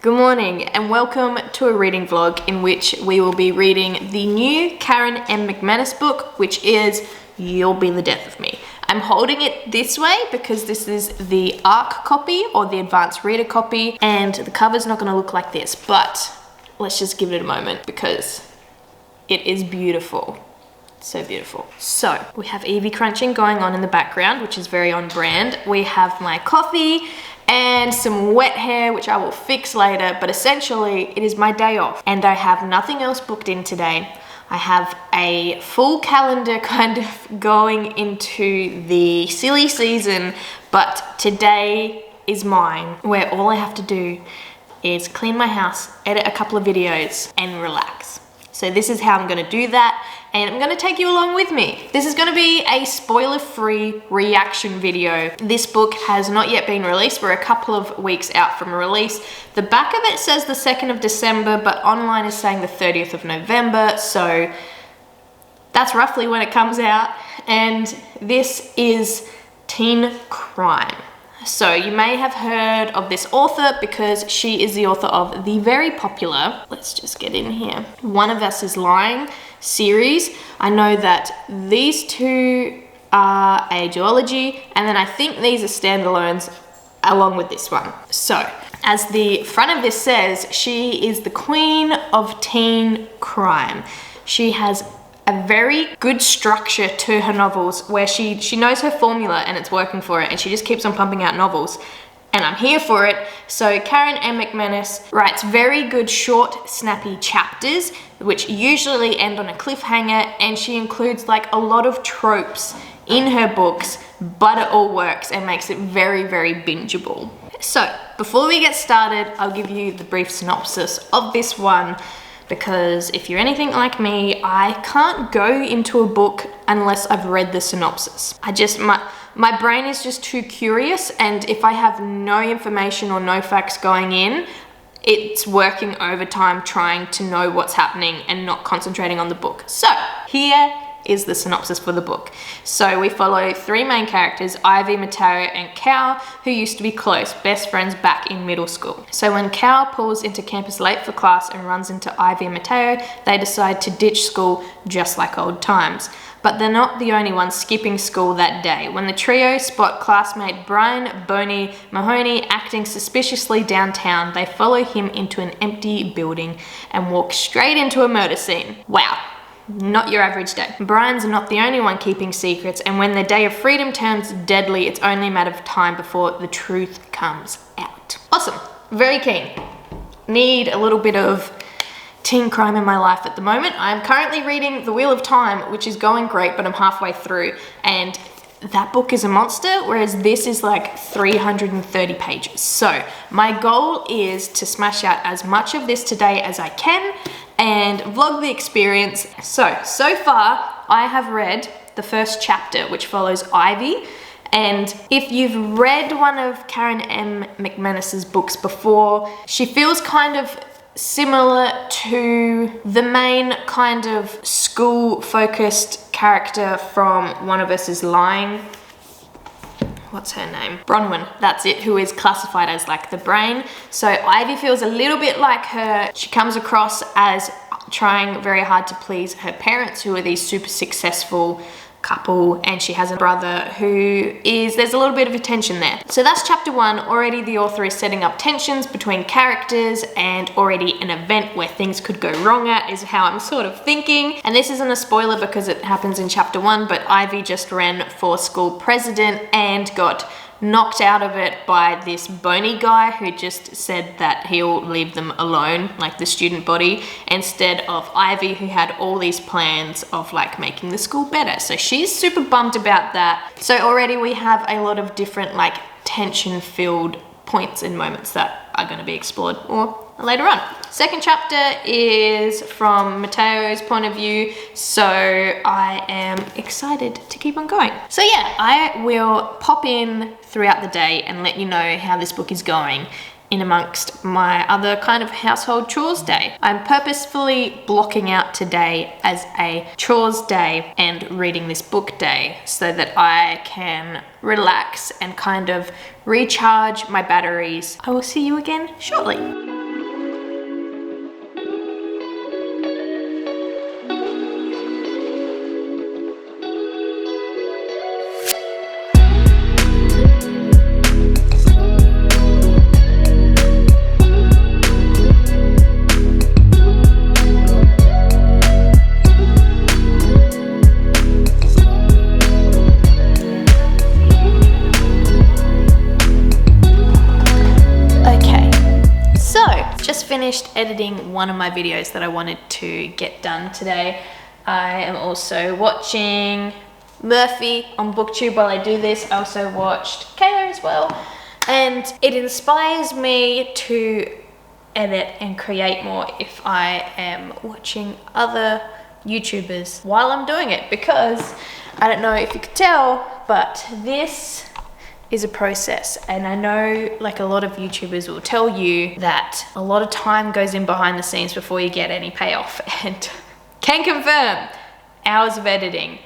Good morning and welcome to a reading vlog in which we will be reading the new Karen M. McManus book, which is You'll Be the Death of Me. I'm holding it this way because this is the ARC copy or the advanced reader copy, and the cover's not going to look like this, but let's just give it a moment because it is beautiful. So beautiful. So we have Evie crunching going on in the background, which is very on brand. We have my coffee and some wet hair, which I will fix later, but essentially it is my day off and I have nothing else booked in today. I have a full calendar kind of going into the silly season, but today is mine, where all I have to do is clean my house, edit a couple of videos and relax. So this is how I'm gonna do that, and I'm gonna take you along with me. This is gonna be a spoiler-free reaction video. This book has not yet been released. We're a couple of weeks out from release. The back of it says the 2nd of December, but online is saying the 30th of November, so that's roughly when it comes out. And this is teen crime. So you may have heard of this author because she is the author of the very popular, let's just get in here, One of Us is Lying series. I know that these two are a duology, and then I think these are standalones along with this one. So as the front of this says, she is the queen of teen crime. She has a very good structure to her novels where she knows her formula and it's working for her, and she just keeps on pumping out novels, and I'm here for it. So Karen M. McManus writes very good short snappy chapters which usually end on a cliffhanger, and she includes like a lot of tropes in her books, but it all works and makes it very, very bingeable. So before we get started, I'll give you the brief synopsis of this one, because if you're anything like me, I can't go into a book unless I've read the synopsis. My brain is just too curious, and if I have no information or no facts going in, it's working overtime trying to know what's happening and not concentrating on the book. So here is the synopsis for the book. So we follow three main characters, Ivy, Mateo, and Cal, who used to be close, best friends back in middle school. So when Cal pulls into campus late for class and runs into Ivy and Mateo, they decide to ditch school just like old times. But they're not the only ones skipping school that day. When the trio spot classmate Brian Boney Mahoney acting suspiciously downtown, they follow him into an empty building and walk straight into a murder scene. Wow. Not your average day. Brian's not the only one keeping secrets, and when their day of freedom turns deadly, it's only a matter of time before the truth comes out. Awesome. Very keen. Need a little bit of teen crime in my life at the moment. I'm currently reading The Wheel of Time, which is going great, but I'm halfway through, and that book is a monster, whereas this is like 330 pages. So my goal is to smash out as much of this today as I can and vlog the experience. So far I have read the first chapter, which follows Ivy. And if you've read one of Karen M. McManus's books before, she feels kind of similar to the main kind of school-focused character from One of Us is Lying. What's her name? Bronwyn, that's it, who is classified as like the brain. So Ivy feels a little bit like her. She comes across as trying very hard to please her parents, who are these super successful couple, and she has a brother there's a little bit of a tension there. So that's chapter 1. Already the author is setting up tensions between characters, and already an event where things could go wrong at is how I'm sort of thinking. And this isn't a spoiler because it happens in chapter 1, but Ivy just ran for school president and got knocked out of it by this bony guy who just said that he'll leave them alone, like the student body, instead of Ivy, who had all these plans of like making the school better. So she's super bummed about that. So already we have a lot of different like tension-filled points and moments that are going to be explored more later on. Second chapter is from Mateo's point of view, so I am excited to keep on going. So yeah, I will pop in throughout the day and let you know how this book is going in amongst my other kind of household chores day. I'm purposefully blocking out today as a chores day and reading this book day so that I can relax and kind of recharge my batteries. I will see you again shortly. just finished editing one of my videos that I wanted to get done today. I am also watching Murphy on BookTube while I do this. I also watched KO as well. And it inspires me to edit and create more if I am watching other YouTubers while I'm doing it, because I don't know if you could tell, but this is a process, and I know like a lot of YouTubers will tell you that a lot of time goes in behind the scenes before you get any payoff, and can confirm hours of editing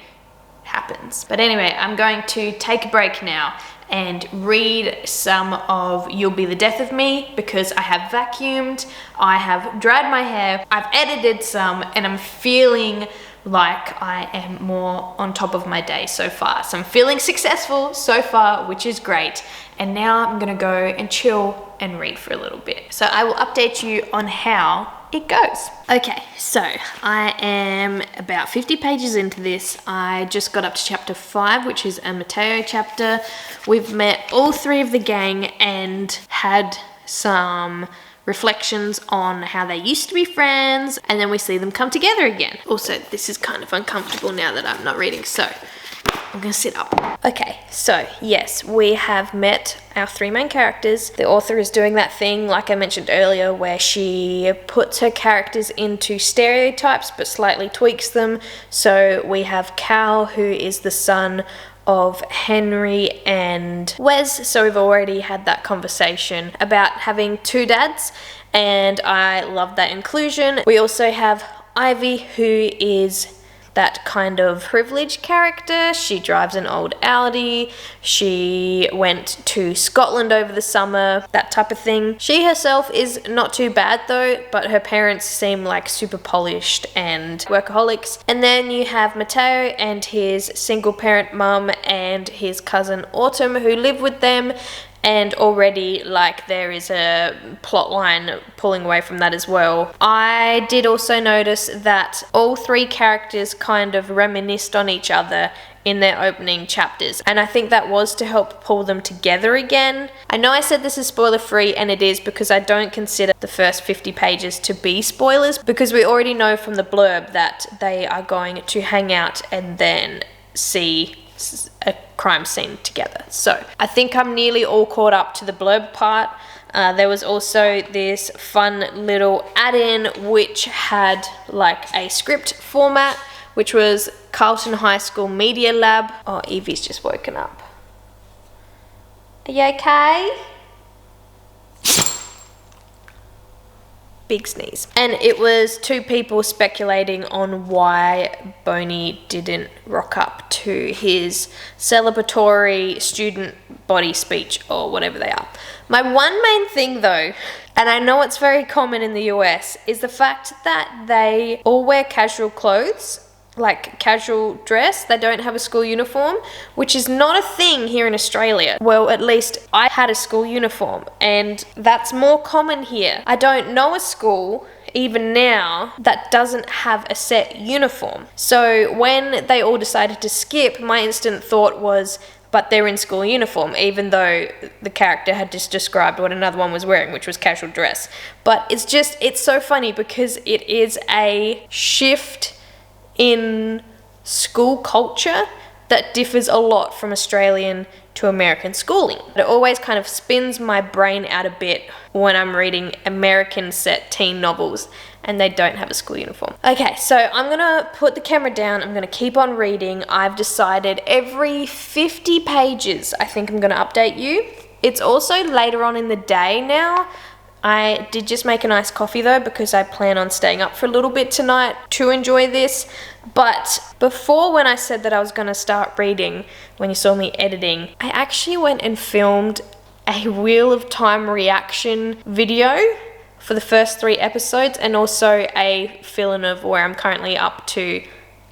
happens. But anyway, I'm going to take a break now and read some of You'll Be the Death of Me, because I have vacuumed, I have dried my hair, I've edited some, and I'm feeling like I am more on top of my day so far. So I'm feeling successful so far, which is great. And now I'm gonna go and chill and read for a little bit. So I will update you on how it goes. Okay, so I am about 50 pages into this. I just got up to chapter 5, which is a Mateo chapter. We've met all 3 of the gang and had some reflections on how they used to be friends, and then we see them come together again. Also, this is kind of uncomfortable now that I'm not reading, so I'm gonna sit up. Okay, so yes, we have met our 3 main characters. The author is doing that thing, like I mentioned earlier, where she puts her characters into stereotypes but slightly tweaks them. So we have Cal, who is the son of Henry and Wes, so we've already had that conversation about having 2 dads, and I love that inclusion. We also have Ivy, who is that kind of privileged character. She drives an old Audi, she went to Scotland over the summer, that type of thing. She herself is not too bad though, but her parents seem like super polished and workaholics. And then you have Mateo and his single parent mum and his cousin Autumn, who live with them. And already, like, there is a plot line pulling away from that as well. I did also notice that all 3 characters kind of reminisced on each other in their opening chapters, and I think that was to help pull them together again. I know I said this is spoiler free, and it is, because I don't consider the first 50 pages to be spoilers, because we already know from the blurb that they are going to hang out and then see a crime scene together. So I think I'm nearly all caught up to the blurb part. There was also this fun little add-in which had like a script format, which was Carlton High School Media Lab. Oh, Evie's just woken up. Are you okay? Big sneeze. And it was 2 people speculating on why Boney didn't rock up to his celebratory student body speech or whatever they are. My one main thing though, and I know it's very common in the US, is the fact that they all wear casual clothes, like casual dress. They don't have a school uniform, which is not a thing here in Australia. Well, at least I had a school uniform, and that's more common here. I don't know a school even now that doesn't have a set uniform. So when they all decided to skip, my instant thought was, but they're in school uniform, even though the character had just described what another one was wearing, which was casual dress. But it's so funny because it is a shift in school culture that differs a lot from Australian to American schooling. It always kind of spins my brain out a bit when I'm reading American set teen novels and they don't have a school uniform. Okay, so I'm gonna put the camera down, I'm gonna keep on reading. I've decided every 50 pages I think I'm gonna update you. It's also later on in the day now. I did just make an iced coffee though, because I plan on staying up for a little bit tonight to enjoy this. But before, when I said that I was going to start reading, when you saw me editing, I actually went and filmed a Wheel of Time reaction video for the first 3 episodes, and also a fill-in of where I'm currently up to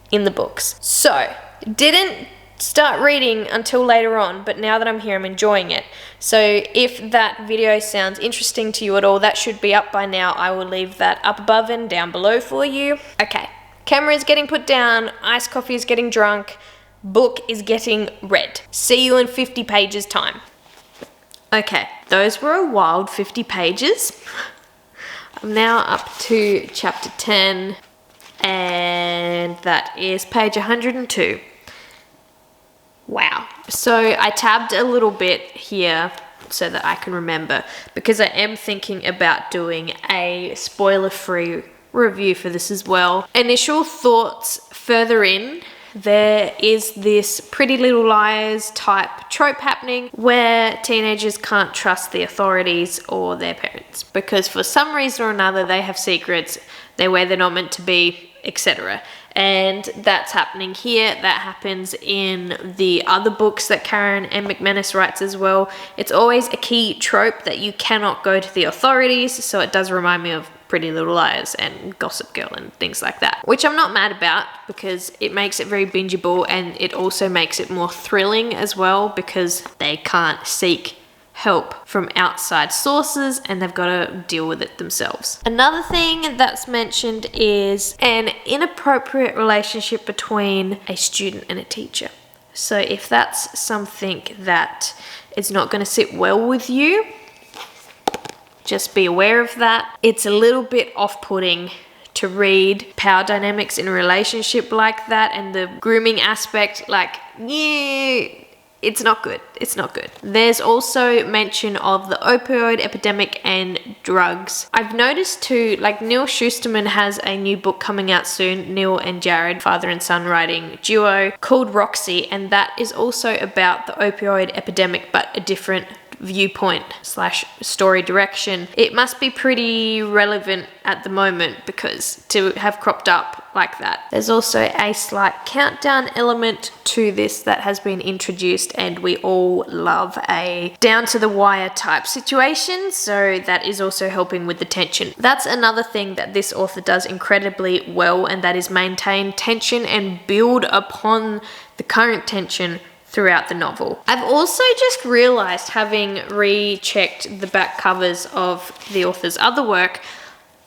in the books. So, didn't start reading until later on, but now that I'm here, I'm enjoying it. So if that video sounds interesting to you at all, that should be up by now. I will leave that up above and down below for you. Okay, camera is getting put down, iced coffee is getting drunk, book is getting read. See you in 50 pages time. Okay, those were a wild 50 pages. I'm now up to chapter 10, and that is page 102. Wow. So I tabbed a little bit here so that I can remember, because I am thinking about doing a spoiler-free review for this as well. Initial thoughts further in, there is this Pretty Little Liars type trope happening where teenagers can't trust the authorities or their parents because for some reason or another they have secrets, they're where they're not meant to be, etc. And that's happening here. That happens in the other books that Karen M. McManus writes as well. It's always a key trope that you cannot go to the authorities, so it does remind me of Pretty Little Liars and Gossip Girl and things like that, which I'm not mad about because it makes it very bingeable, and it also makes it more thrilling as well because they can't seek help from outside sources and they've got to deal with it themselves. Another thing that's mentioned is an inappropriate relationship between a student and a teacher. So if that's something that is not going to sit well with you, just be aware of that. It's a little bit off-putting to read power dynamics in a relationship like that, and the grooming aspect, like, yeah, it's not good. It's not good. There's also mention of the opioid epidemic and drugs. I've noticed too, like Neil Schusterman has a new book coming out soon, Neil and Jared, father and son writing duo, called Roxy, and that is also about the opioid epidemic, but a different viewpoint / story direction. It must be pretty relevant at the moment because to have cropped up like that. There's also a slight countdown element to this that has been introduced, and we all love a down to the wire type situation, so that is also helping with the tension. That's another thing that this author does incredibly well, and that is maintain tension and build upon the current tension throughout the novel. I've also just realized, having rechecked the back covers of the author's other work,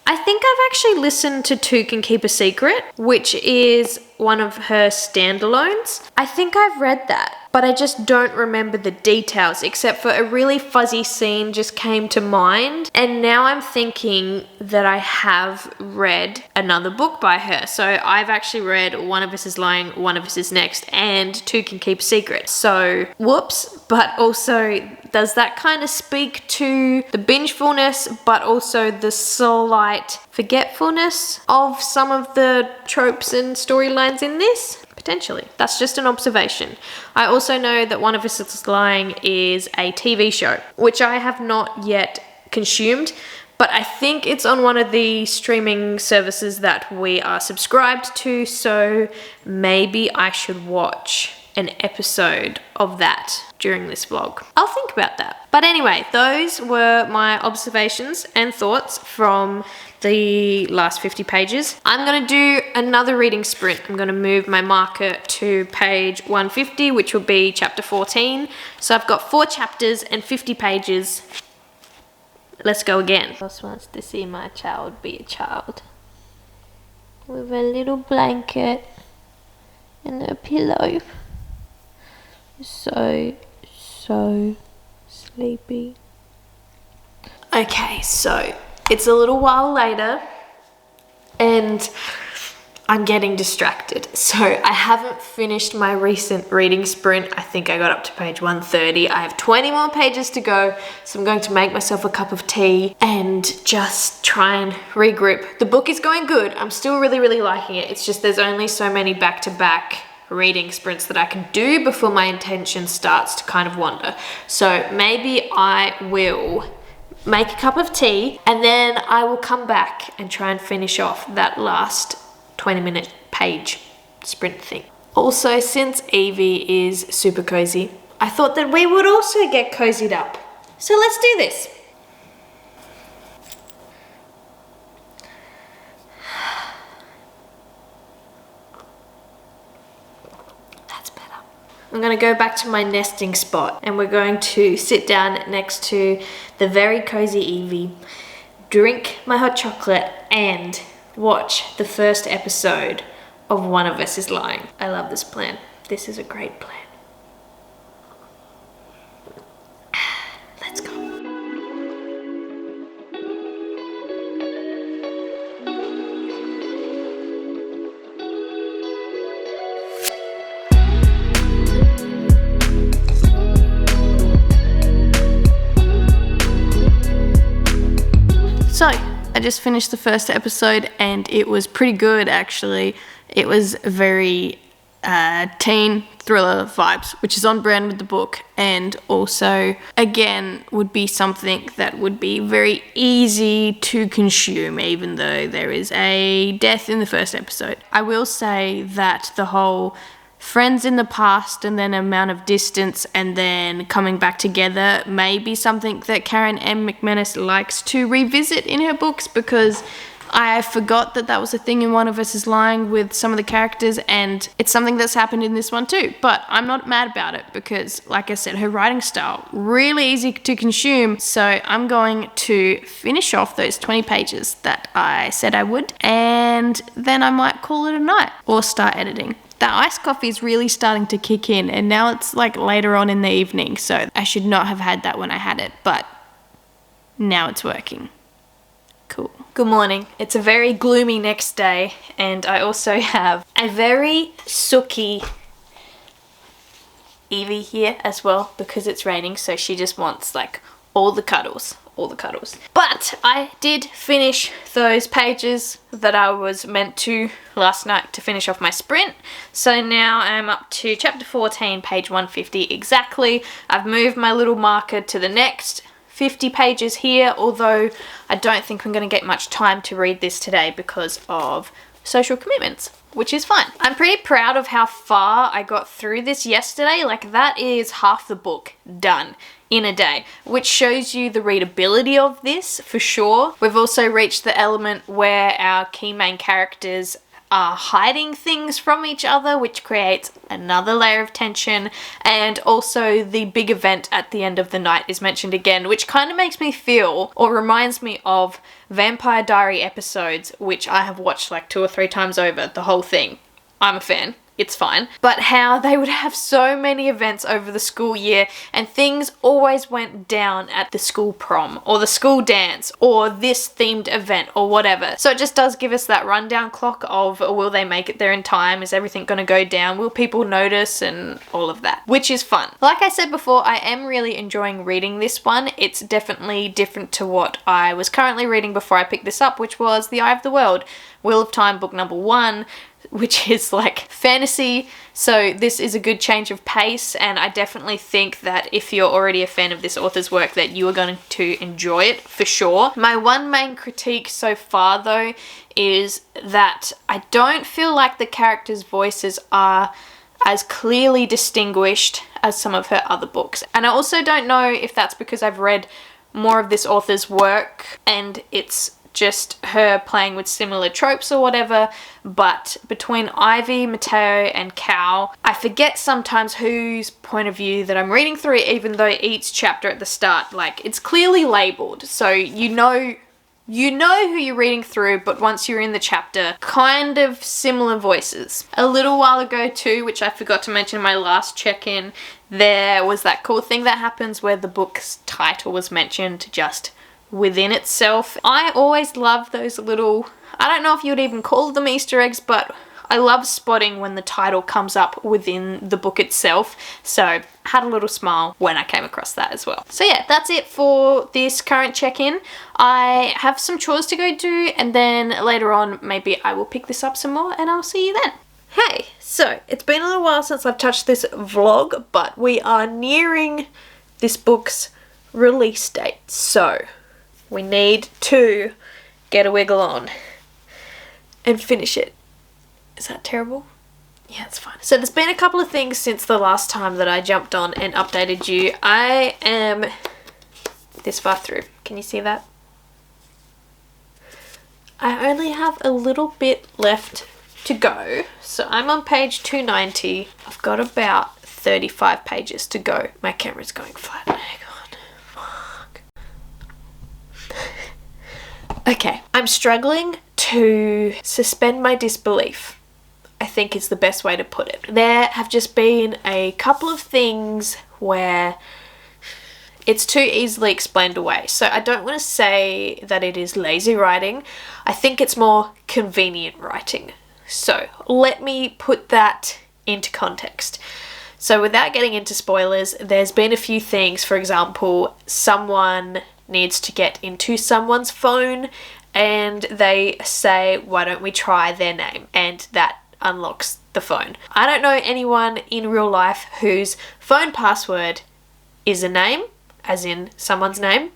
I think I've actually listened to Two Can Keep a Secret, which is one of her standalones. I think I've read that, but I just don't remember the details, except for a really fuzzy scene just came to mind. And now I'm thinking that I have read another book by her. So I've actually read One of Us is Lying, One of Us is Next, and Two Can Keep a Secret. So whoops, but also does that kind of speak to the bingefulness, but also the slight forgetfulness of some of the tropes and storylines in this? Potentially. That's just an observation. I also know that One of Us is Lying is a TV show, which I have not yet consumed, but I think it's on one of the streaming services that we are subscribed to, so maybe I should watch an episode of that during this vlog. I'll think about that. But anyway, those were my observations and thoughts from the last 50 pages. I'm going to do another reading sprint. I'm going to move my marker to page 150, which will be chapter 14. So I've got 4 chapters and 50 pages. Let's go again. Just wants to see my child be a child with a little blanket and a pillow. So sleepy. Okay, so it's a little while later and I'm getting distracted. So I haven't finished my recent reading sprint. I think I got up to page 130. I have 20 more pages to go. So I'm going to make myself a cup of tea and just try and regroup. The book is going good. I'm still really liking it. It's just there's only so many back-to-back reading sprints that I can do before my intention starts to kind of wander. So maybe I will make a cup of tea and then I will come back and try and finish off that last 20-minute page sprint thing. Also, since Evie is super cozy, I thought that we would also get cozied up. So let's do this. I'm going to go back to my nesting spot and we're going to sit down next to the very cozy Evie, drink my hot chocolate and watch the first episode of One of Us is Lying. I love this plan. This is a great plan. Let's go. I just finished the first episode and it was pretty good, actually. It was very teen thriller vibes, which is on brand with the book, and also, again, would be something that would be very easy to consume, even though there is a death in the first episode. I will say that the whole friends in the past and then amount of distance and then coming back together may be something that Karen M. McManus likes to revisit in her books, because I forgot that was a thing in One of Us is Lying with some of the characters, and it's something that's happened in this one too. But I'm not mad about it because, like I said, her writing style, really easy to consume. So I'm going to finish off those 20 pages that I said I would, and then I might call it a night or start editing. That iced coffee is really starting to kick in, and now it's like later on in the evening, so I should not have had that when I had it, but now it's working. Cool. Good morning. It's a very gloomy next day, and I also have a very sooky Evie here as well because it's raining, so she just wants like all the cuddles. But I did finish those pages that I was meant to last night to finish off my sprint. So now I'm up to chapter 14, page 150 exactly. I've moved my little marker to the next 50 pages here, although I don't think I'm going to get much time to read this today because of social commitments, which is fine. I'm pretty proud of how far I got through this yesterday. Like, that is half the book done in a day, which shows you the readability of this for sure. We've also reached the element where our key main characters are hiding things from each other, which creates another layer of tension, and also the big event at the end of the night is mentioned again, which kind of makes me feel, or reminds me of, Vampire Diary episodes, which I have watched like 2 or 3 times over, the whole thing. I'm a fan. It's fine. But how they would have so many events over the school year, and things always went down at the school prom or the school dance or this themed event or whatever. So it just does give us that rundown clock of, will they make it there in time? Is everything going to go down? Will people notice? And all of that, which is fun. Like I said before, I am really enjoying reading this one. It's definitely different to what I was currently reading before I picked this up, which was The Eye of the World, Wheel of Time book number 1, which is like fantasy. So this is a good change of pace, and I definitely think that if you're already a fan of this author's work, that you are going to enjoy it for sure. My one main critique so far though is that I don't feel like the characters' voices are as clearly distinguished as some of her other books. And I also don't know if that's because I've read more of this author's work and it's just her playing with similar tropes or whatever, but between Ivy, Mateo, and Cal, I forget sometimes whose point of view that I'm reading through, even though each chapter at the start, like, it's clearly labelled, so you know who you're reading through, but once you're in the chapter, kind of similar voices. A little while ago too, which I forgot to mention in my last check-in, there was that cool thing that happens where the book's title was mentioned just within itself. I always love those little, I don't know if you would even call them Easter eggs, but I love spotting when the title comes up within the book itself. So I had a little smile when I came across that as well. So yeah, that's it for this current check-in. I have some chores to go do, and then later on maybe I will pick this up some more and I'll see you then. Hey, so it's been a little while since I've touched this vlog, but we are nearing this book's release date. So we need to get a wiggle on and finish it. Is that terrible? Yeah, it's fine. So there's been a couple of things since the last time that I jumped on and updated you. I am this far through. Can you see that? I only have a little bit left to go. So I'm on page 290. I've got about 35 pages to go. My camera's going flat. Hang on. Okay, I'm struggling to suspend my disbelief, I think is the best way to put it. There have just been a couple of things where it's too easily explained away. So I don't want to say that it is lazy writing. I think it's more convenient writing. So let me put that into context. So without getting into spoilers, there's been a few things. For example, someone needs to get into someone's phone and they say, why don't we try their name? And that unlocks the phone. I don't know anyone in real life whose phone password is a name, as in someone's name.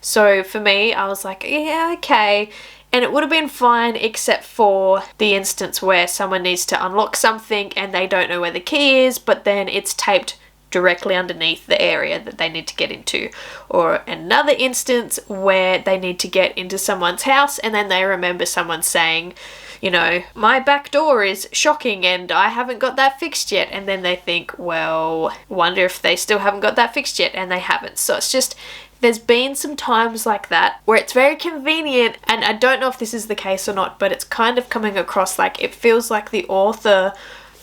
So for me, I was like, yeah, okay. And it would have been fine except for the instance where someone needs to unlock something and they don't know where the key is, but then it's taped directly underneath the area that they need to get into. Or another instance where they need to get into someone's house and then they remember someone saying, you know, my back door is shocking and I haven't got that fixed yet. And then they think, well, wonder if they still haven't got that fixed yet, and they haven't. So it's just, there's been some times like that where it's very convenient, and I don't know if this is the case or not, but it's kind of coming across like it feels like the author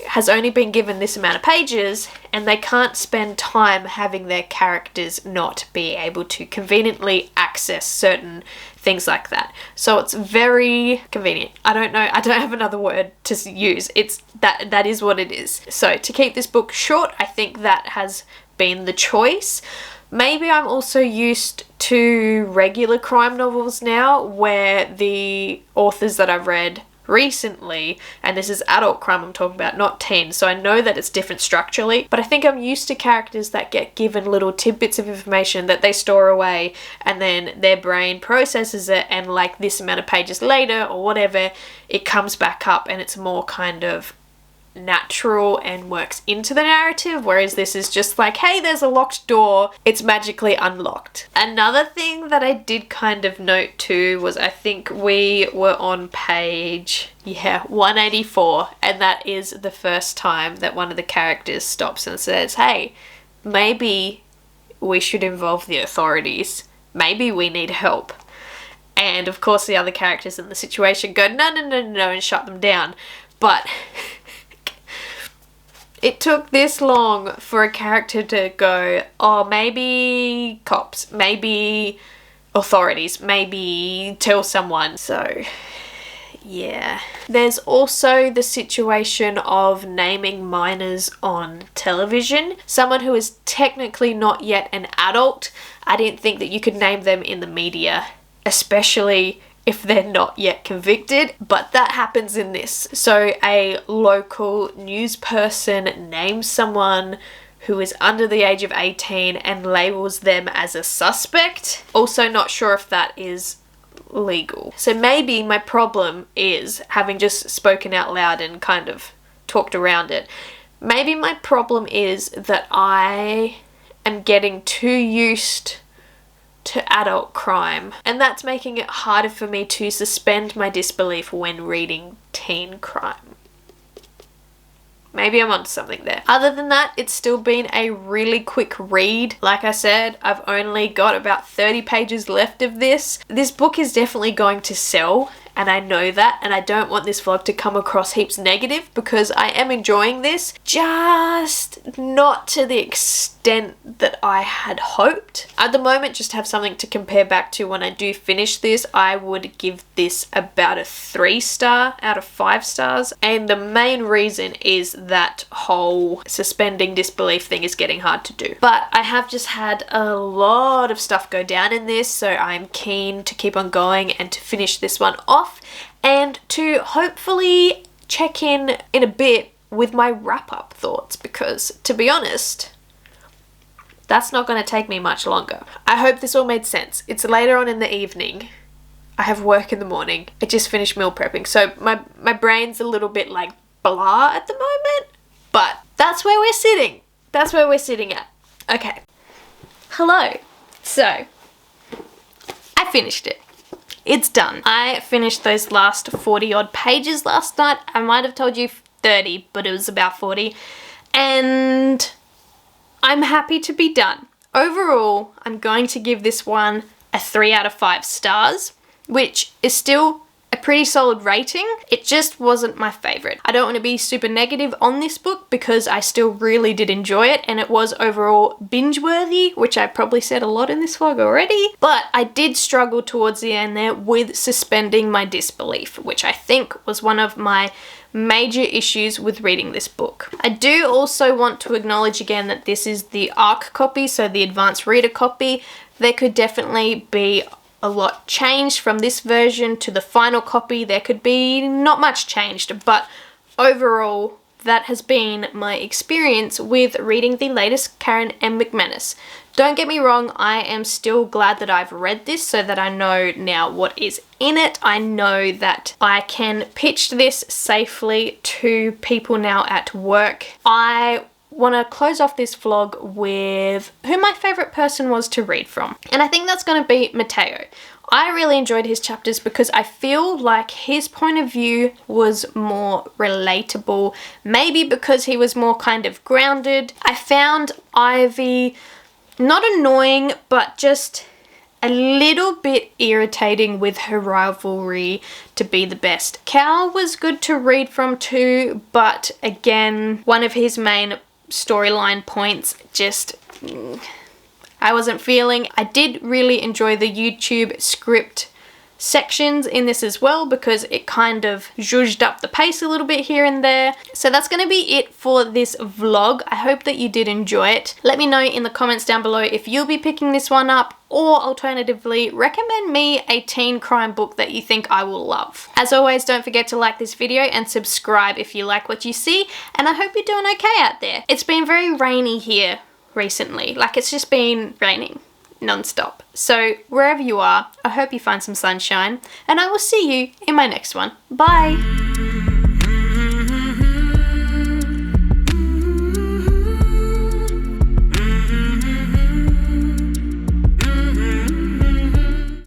has only been given this amount of pages and they can't spend time having their characters not be able to conveniently access certain things like that. So it's very convenient. I don't know, I don't have another word to use. It's that is what it is. So to keep this book short, I think that has been the choice. Maybe I'm also used to regular crime novels now where the authors that I've read recently, and this is adult crime I'm talking about, not teen, so I know that it's different structurally, but I think I'm used to characters that get given little tidbits of information that they store away and then their brain processes it, and like this amount of pages later or whatever, it comes back up and it's more kind of natural and works into the narrative, whereas this is just like, hey, there's a locked door, it's magically unlocked. Another thing that I did kind of note too was, I think we were on page 184, and that is the first time that one of the characters stops and says, hey, maybe we should involve the authorities, maybe we need help. And of course the other characters in the situation go, no, and shut them down. But it took this long for a character to go, oh, maybe cops, maybe authorities, maybe tell someone. So, yeah. There's also the situation of naming minors on television. Someone who is technically not yet an adult, I didn't think that you could name them in the media, especially if they're not yet convicted, but that happens in this. So a local news person names someone who is under the age of 18 and labels them as a suspect. Also not sure if that is legal. So maybe my problem is, having just spoken out loud and kind of talked around it, maybe my problem is that I am getting too used to adult crime, and that's making it harder for me to suspend my disbelief when reading teen crime. Maybe I'm onto something there. Other than that, it's still been a really quick read. Like I said, I've only got about 30 pages left of this. This book is definitely going to sell, and I know that, and I don't want this vlog to come across heaps negative because I am enjoying this, just not to the extent that I had hoped. At the moment, just have something to compare back to when I do finish this, I would give this about a 3-star out of 5 stars, and the main reason is that whole suspending disbelief thing is getting hard to do. But I have just had a lot of stuff go down in this, so I'm keen to keep on going and to finish this one off, and to hopefully check in a bit with my wrap-up thoughts, because to be honest, that's not going to take me much longer. I hope this all made sense. It's later on in the evening. I have work in the morning. I just finished meal prepping, so my brain's a little bit like blah at the moment, but that's where we're sitting. That's where we're sitting at. Okay. Hello. So, I finished it. It's done. I finished those last 40 odd pages last night. I might have told you 30, but it was about 40. And I'm happy to be done. Overall, I'm going to give this one a 3 out of 5 stars, which is still a pretty solid rating. It just wasn't my favorite. I don't want to be super negative on this book because I still really did enjoy it, and it was overall binge worthy, which I probably said a lot in this vlog already, but I did struggle towards the end there with suspending my disbelief, which I think was one of my major issues with reading this book. I do also want to acknowledge again that this is the ARC copy, so the advanced reader copy. There could definitely be a lot changed from this version to the final copy. There could be not much changed, but overall, that has been my experience with reading the latest Karen M. McManus. Don't get me wrong, I am still glad that I've read this so that I know now what is in it. I know that I can pitch this safely to people now at work. I want to close off this vlog with who my favourite person was to read from. And I think that's going to be Mateo. I really enjoyed his chapters because I feel like his point of view was more relatable. Maybe because he was more kind of grounded. I found Ivy not annoying, but just a little bit irritating with her rivalry to be the best. Cal was good to read from too, but again, one of his main storyline points just I wasn't feeling. I did really enjoy the YouTube script sections in this as well because it kind of zhuzhed up the pace a little bit here and there. So that's going to be it for this vlog. I hope that you did enjoy it. Let me know in the comments down below if you'll be picking this one up, or alternatively recommend me a teen crime book that you think I will love. As always, don't forget to like this video and subscribe if you like what you see, and I hope you're doing okay out there. It's been very rainy here recently, like it's just been raining non-stop. So wherever you are, I hope you find some sunshine, and I will see you in my next one. Bye!